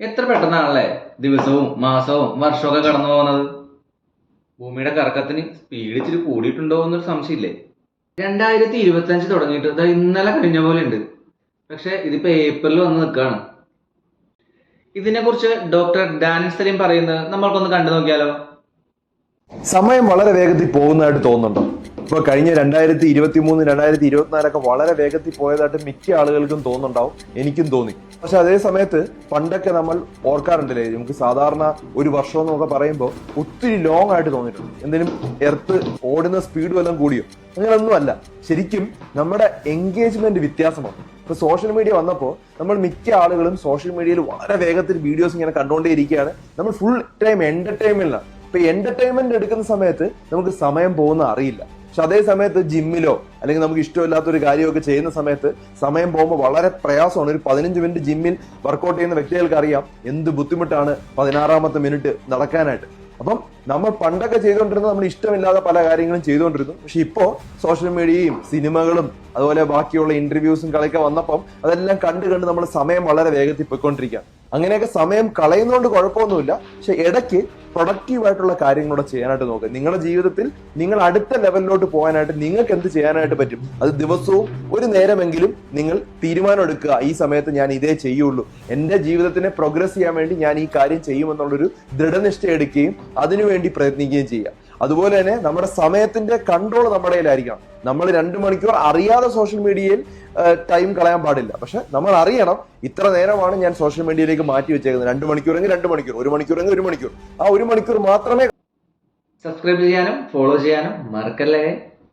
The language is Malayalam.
എത്ര പെട്ടെന്നാണല്ലേ ദിവസവും മാസവും വർഷമൊക്കെ കടന്നു പോകുന്നത്. ഭൂമിയുടെ കറക്കത്തിന് സ്പീഡ് ഇച്ചിരി കൂടിയിട്ടുണ്ടോ എന്നൊരു സംശയമില്ലേ. 2025 തുടങ്ങിയിട്ട് ഇതാ ഇന്നലെ കഴിഞ്ഞ പോലെ ഉണ്ട്. പക്ഷെ ഇതിപ്പോ ഏപ്രിൽ വന്ന് നിൽക്കുകയാണ്. ഇതിനെക്കുറിച്ച് ഡോക്ടർ ഡാനിൽ സലീം പറയുന്നത് നമ്മൾക്കൊന്ന് കണ്ടു നോക്കിയാലോ. സമയം വളരെ വേഗത്തിൽ പോകുന്നതായിട്ട് തോന്നുന്നുണ്ടോ? ഇപ്പൊ കഴിഞ്ഞ 2023 2024 വളരെ വേഗത്തിൽ പോയതായിട്ട് മിക്ക ആളുകൾക്കും തോന്നുന്നുണ്ടാവും, എനിക്കും തോന്നി. പക്ഷെ അതേ സമയത്ത് പണ്ടൊക്കെ നമ്മൾ ഓർക്കാറുണ്ടല്ലേ, നമുക്ക് സാധാരണ ഒരു വർഷം എന്നൊക്കെ പറയുമ്പോൾ ഒത്തിരി ലോങ് ആയിട്ട് തോന്നിയിട്ടുണ്ട്. എന്തെങ്കിലും എർത്ത് ഓടുന്ന സ്പീഡ് വല്ലതും കൂടിയോ? അങ്ങനെയൊന്നും അല്ല. ശരിക്കും നമ്മുടെ എൻഗേജ്മെന്റ് വ്യത്യാസമാണ്. ഇപ്പൊ സോഷ്യൽ മീഡിയ വന്നപ്പോൾ നമ്മൾ മിക്ക ആളുകളും സോഷ്യൽ മീഡിയയിൽ വളരെ വേഗത്തിൽ വീഡിയോസ് ഇങ്ങനെ കണ്ടുകൊണ്ടേ ഇരിക്കുകയാണ്. നമ്മൾ ഫുൾ ടൈം എന്റർടൈൻമെന്റിലാണ്. ഇപ്പൊ എന്റർടൈൻമെന്റ് എടുക്കുന്ന സമയത്ത് നമുക്ക് സമയം പോകുന്ന അറിയില്ല. പക്ഷെ അതേ സമയത്ത് ജിമ്മിലോ അല്ലെങ്കിൽ നമുക്ക് ഇഷ്ടമില്ലാത്ത ഒരു കാര്യമൊക്കെ ചെയ്യുന്ന സമയത്ത് സമയം പോകുമ്പോൾ വളരെ പ്രയാസമാണ്. ഒരു 15 മിനിറ്റ് ജിമ്മിൽ വർക്കൗട്ട് ചെയ്യുന്ന വ്യക്തികൾക്ക് അറിയാം എന്ത് ബുദ്ധിമുട്ടാണ് 16ാമത്തെ മിനിറ്റ് നടക്കാനായിട്ട്. അപ്പം നമ്മൾ പണ്ടൊക്കെ ചെയ്തുകൊണ്ടിരുന്നത് നമ്മൾ ഇഷ്ടമില്ലാതെ പല കാര്യങ്ങളും ചെയ്തുകൊണ്ടിരുന്നു. പക്ഷെ ഇപ്പോ സോഷ്യൽ മീഡിയയും സിനിമകളും അതുപോലെ ബാക്കിയുള്ള ഇന്റർവ്യൂസും കളയൊക്കെ വന്നപ്പം അതെല്ലാം കണ്ട് നമ്മൾ സമയം വളരെ വേഗത്തിൽ പോയിക്കൊണ്ടിരിക്കുകയാണ്. അങ്ങനെയൊക്കെ സമയം കളയുന്നതുകൊണ്ട് കുഴപ്പമൊന്നുമില്ല. പക്ഷെ ഇടയ്ക്ക് പ്രൊഡക്റ്റീവ് ആയിട്ടുള്ള കാര്യങ്ങളൂടെ ചെയ്യാനായിട്ട് നോക്കുക. നിങ്ങളുടെ ജീവിതത്തിൽ നിങ്ങൾ അടുത്ത ലെവലിലോട്ട് പോകാനായിട്ട് നിങ്ങൾക്ക് എന്ത് ചെയ്യാനായിട്ട് പറ്റും, അത് ദിവസവും ഒരു നേരമെങ്കിലും നിങ്ങൾ തീരുമാനം എടുക്കുക. ഈ സമയത്ത് ഞാൻ ഇതേ ചെയ്യുള്ളൂ, എന്റെ ജീവിതത്തിനെ പ്രോഗ്രസ് ചെയ്യാൻ വേണ്ടി ഞാൻ ഈ കാര്യം ചെയ്യുമെന്നുള്ളൊരു ദൃഢനിഷ്ഠ എടുക്കുകയും അതിനുവേണ്ടി പ്രയത്നിക്കുകയും ചെയ്യുക. അതുപോലെ തന്നെ നമ്മുടെ സമയത്തിന്റെ കൺട്രോൾ നമ്മുടെ കയ്യിലായിരിക്കണം. നമ്മൾ 2 മണിക്കൂർ അറിയാതെ സോഷ്യൽ മീഡിയയിൽ ടൈം കളയാൻ പാടില്ല. പക്ഷെ നമ്മൾ അറിയണം ഇത്ര നേരമാണ് ഞാൻ സോഷ്യൽ മീഡിയയിലേക്ക് മാറ്റി വെച്ചേക്കുന്നത്. 2 മണിക്കൂറെങ്കിൽ 2 മണിക്കൂർ, 1 മണിക്കൂറെങ്കിൽ 1 മണിക്കൂർ. ആ 1 മണിക്കൂർ മാത്രമേ. സബ്സ്ക്രൈബ് ചെയ്യാനും ഫോളോ ചെയ്യാനും മറക്കല്ലേ.